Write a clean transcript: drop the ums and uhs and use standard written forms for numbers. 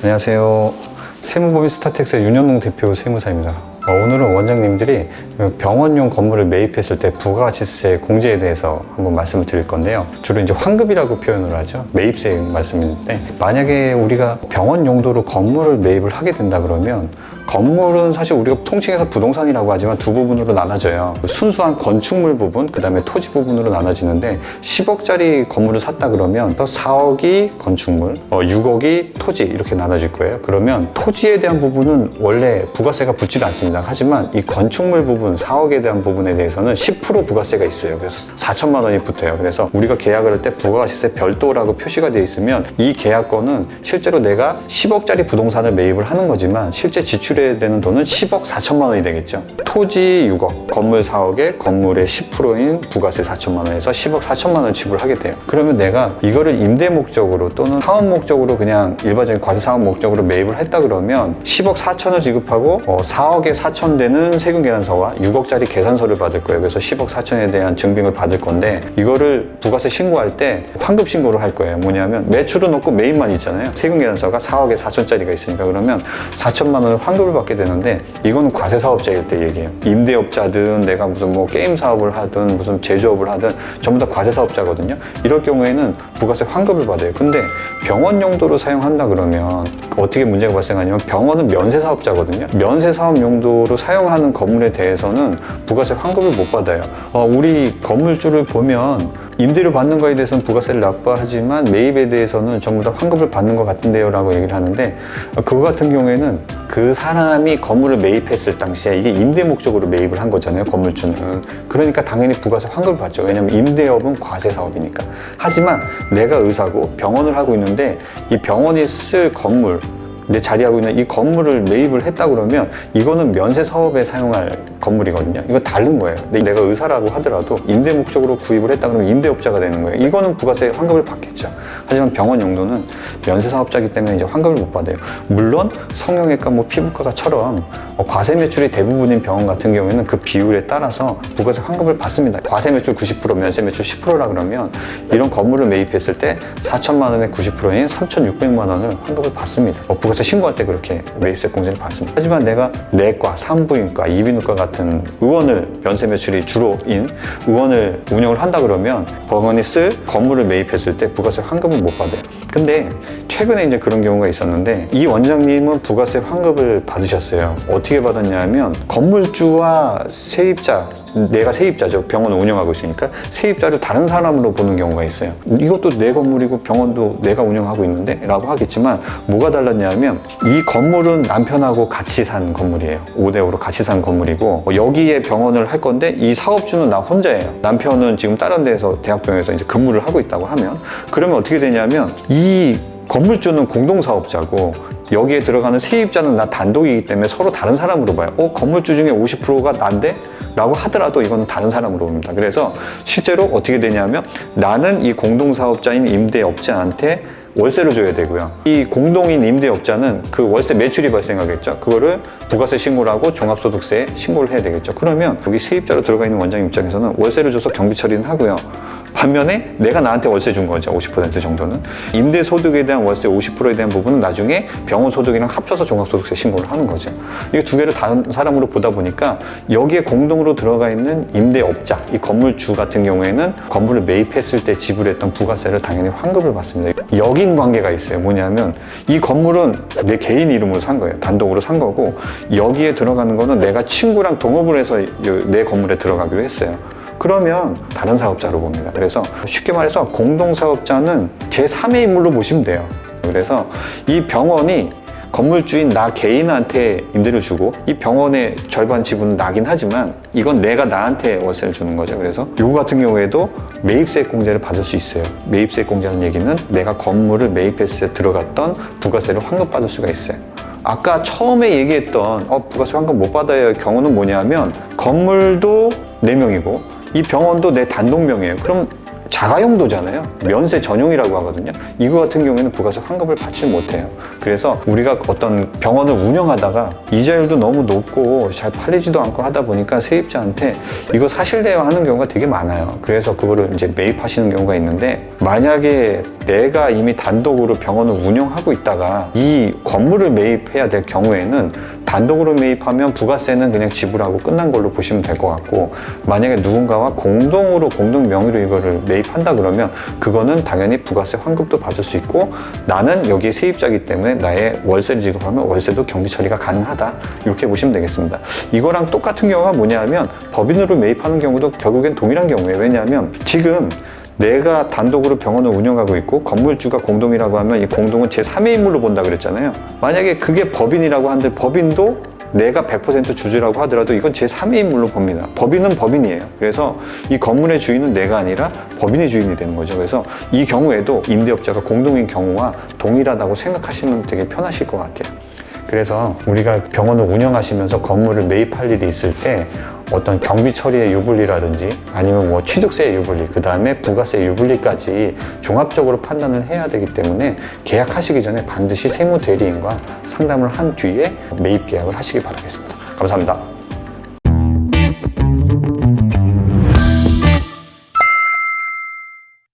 안녕하세요. 세무법인 스타텍스의 윤현동 대표 세무사입니다. 오늘은 원장님들이 병원용 건물을 매입했을 때 부가가치세 공제에 대해서 한번 말씀을 드릴 건데요. 주로 이제 환급이라고 표현을 하죠. 매입세 말씀인데, 만약에 우리가 병원 용도로 건물을 매입을 하게 된다 그러면 건물은 사실 우리가 통칭해서 부동산이라고 하지만 두 부분으로 나눠져요. 순수한 건축물 부분, 그 다음에 토지 부분으로 나눠지는데 10억짜리 건물을 샀다 그러면 또 4억이 건축물, 6억이 토지 이렇게 나눠질 거예요. 그러면 토지에 대한 부분은 원래 부가세가 붙지도 않습니다. 하지만 이 건축물 부분, 4억에 대한 부분에 대해서는 10% 부가세가 있어요. 그래서 4천만 원이 붙어요. 그래서 우리가 계약을 할 때 부가가치세 별도라고 표시가 되어 있으면 이 계약권은 실제로 내가 10억짜리 부동산을 매입을 하는 거지만 실제 지출에 되는 돈은 10억 4천만 원이 되겠죠. 토지 6억, 건물 4억에 건물의 10%인 부가세 4천만 원에서 10억 4천만 원 지불하게 돼요. 그러면 내가 이거를 임대 목적으로 또는 사업 목적으로 그냥 일반적인 과세 사업 목적으로 매입을 했다 그러면 10억 4천을 지급하고 4억에 4천 되는 세금 계산서와 6억짜리 계산서를 받을 거예요. 그래서 10억 4천에 대한 증빙을 받을 건데, 이거를 부가세 신고할 때 환급 신고를 할 거예요. 뭐냐면 매출은 없고 매입만 있잖아요. 세금 계산서가 4억에 4천짜리가 있으니까 그러면 4천만 원을 환급을 받게 되는데, 이거는 과세 사업자일 때 얘기예요. 임대업자든 내가 무슨 뭐 게임 사업을 하든 무슨 제조업을 하든 전부 다 과세 사업자거든요. 이럴 경우에는 부가세 환급을 받아요. 근데 병원 용도로 사용한다 그러면 어떻게 문제가 발생하냐면, 병원은 면세 사업자거든요. 면세 사업 용도로 사용하는 건물에 대해서는 부가세 환급을 못 받아요. 우리 건물주를 보면 임대료 받는 거에 대해서는 부가세를 납부하지만 매입에 대해서는 전부 다 환급을 받는 것 같은데요 라고 얘기를 하는데, 그거 같은 경우에는 그 사람이 건물을 매입했을 당시에 이게 임대 목적으로 매입을 한 거잖아요, 건물주는. 그러니까 당연히 부가세 환급을 받죠. 왜냐면 임대업은 과세 사업이니까. 하지만 내가 의사고 병원을 하고 있는데 이 병원이 쓸 건물, 내 자리하고 있는 이 건물을 매입을 했다 그러면 이거는 면세 사업에 사용할 건물이거든요. 이거 다른 거예요. 내가 의사라고 하더라도 임대 목적으로 구입을 했다 그러면 임대업자가 되는 거예요. 이거는 부가세 환급을 받겠죠. 하지만 병원 용도는 면세 사업자이기 때문에 이제 환급을 못 받아요. 물론 성형외과, 뭐 피부과처럼 과세 매출이 대부분인 병원 같은 경우에는 그 비율에 따라서 부가세 환급을 받습니다. 과세 매출 90%, 면세 매출 10%라 그러면 이런 건물을 매입했을 때 4천만 원의 90%인 3,600만 원을 환급을 받습니다. 부가세 신고할 때 그렇게 매입세 공제를 받습니다. 하지만 내가 내과, 산부인과, 이비인후과 같은 의원을, 면세 매출이 주로인 의원을 운영을 한다 그러면 병원이 쓸 건물을 매입했을 때 부가세 환급은 못 받아요. 근데 최근에 이제 그런 경우가 있었는데, 이 원장님은 부가세 환급을 받으셨어요. 어떻게 받았냐면, 건물주와 세입자, 내가 세입자죠. 병원을 운영하고 있으니까 세입자를 다른 사람으로 보는 경우가 있어요. 이것도 내 건물이고 병원도 내가 운영하고 있는데 라고 하겠지만, 뭐가 달랐냐면 이 건물은 남편하고 같이 산 건물이에요. 5대5로 같이 산 건물이고, 여기에 병원을 할 건데 이 사업주는 나 혼자예요. 남편은 지금 다른 데서 대학병원에서 이제 근무를 하고 있다고 하면, 그러면 어떻게 되냐면 이 건물주는 공동사업자고 여기에 들어가는 세입자는 나 단독이기 때문에 서로 다른 사람으로 봐요. 건물주 중에 50%가 난데? 라고 하더라도 이건 다른 사람으로 봅니다. 그래서 실제로 어떻게 되냐면, 나는 이 공동사업자인 임대업자한테 월세를 줘야 되고요. 이 공동인 임대업자는 그 월세 매출이 발생하겠죠. 그거를 부가세 신고를 하고 종합소득세에 신고를 해야 되겠죠. 그러면 여기 세입자로 들어가 있는 원장 입장에서는 월세를 줘서 경비 처리는 하고요. 반면에 내가 나한테 월세 준 거죠. 50% 정도는. 임대소득에 대한 월세 50%에 대한 부분은 나중에 병원 소득이랑 합쳐서 종합소득세 신고를 하는 거죠. 이게 두 개를 다른 사람으로 보다 보니까 여기에 공동으로 들어가 있는 임대업자, 이 건물주 같은 경우에는 건물을 매입했을 때 지불했던 부가세를 당연히 환급을 받습니다. 역인 관계가 있어요. 뭐냐면 이 건물은 내 개인 이름으로 산 거예요. 단독으로 산 거고, 여기에 들어가는 거는 내가 친구랑 동업을 해서 내 건물에 들어가기로 했어요. 그러면 다른 사업자로 봅니다. 그래서 쉽게 말해서 공동사업자는 제3의 인물로 보시면 돼요. 그래서 이 병원이 건물주인 나 개인한테 임대를 주고 이 병원의 절반 지분은 나긴 하지만 이건 내가 나한테 월세를 주는 거죠. 그래서 이거 같은 경우에도 매입세 공제를 받을 수 있어요. 매입세 공제라는 얘기는 내가 건물을 매입했을 때 들어갔던 부가세를 환급받을 수가 있어요. 아까 처음에 얘기했던 부가세 환급 못 받아요 경우는 뭐냐면, 건물도 내 명이고 이 병원도 내 단독명이에요. 그럼 자가용도잖아요. 면세 전용이라고 하거든요. 이거 같은 경우에는 부가세 환급을 받지 못해요. 그래서 우리가 어떤 병원을 운영하다가 이자율도 너무 높고 잘 팔리지도 않고 하다 보니까 세입자한테 이거 사실래요 하는 경우가 되게 많아요. 그래서 그거를 이제 매입하시는 경우가 있는데, 만약에 내가 이미 단독으로 병원을 운영하고 있다가 이 건물을 매입해야 될 경우에는 단독으로 매입하면 부가세는 그냥 지불하고 끝난 걸로 보시면 될 것 같고, 만약에 누군가와 공동으로 공동 명의로 이거를 매입한다 그러면 그거는 당연히 부가세 환급도 받을 수 있고, 나는 여기에 세입자이기 때문에 나의 월세를 지급하면 월세도 경비 처리가 가능하다, 이렇게 보시면 되겠습니다. 이거랑 똑같은 경우가 뭐냐 하면 법인으로 매입하는 경우도 결국엔 동일한 경우예요. 왜냐하면 지금 내가 단독으로 병원을 운영하고 있고 건물주가 공동이라고 하면 이 공동은 제3의 인물로 본다 그랬잖아요. 만약에 그게 법인이라고 하는데 법인도 내가 100% 주주라고 하더라도 이건 제3의 인물로 봅니다. 법인은 법인이에요. 그래서 이 건물의 주인은 내가 아니라 법인의 주인이 되는 거죠. 그래서 이 경우에도 임대업자가 공동인 경우와 동일하다고 생각하시면 되게 편하실 것 같아요. 그래서 우리가 병원을 운영하시면서 건물을 매입할 일이 있을 때 어떤 경비 처리의 유불리라든지 아니면 뭐 취득세의 유불리, 그 다음에 부가세 유불리까지 종합적으로 판단을 해야 되기 때문에 계약하시기 전에 반드시 세무대리인과 상담을 한 뒤에 매입 계약을 하시기 바라겠습니다. 감사합니다.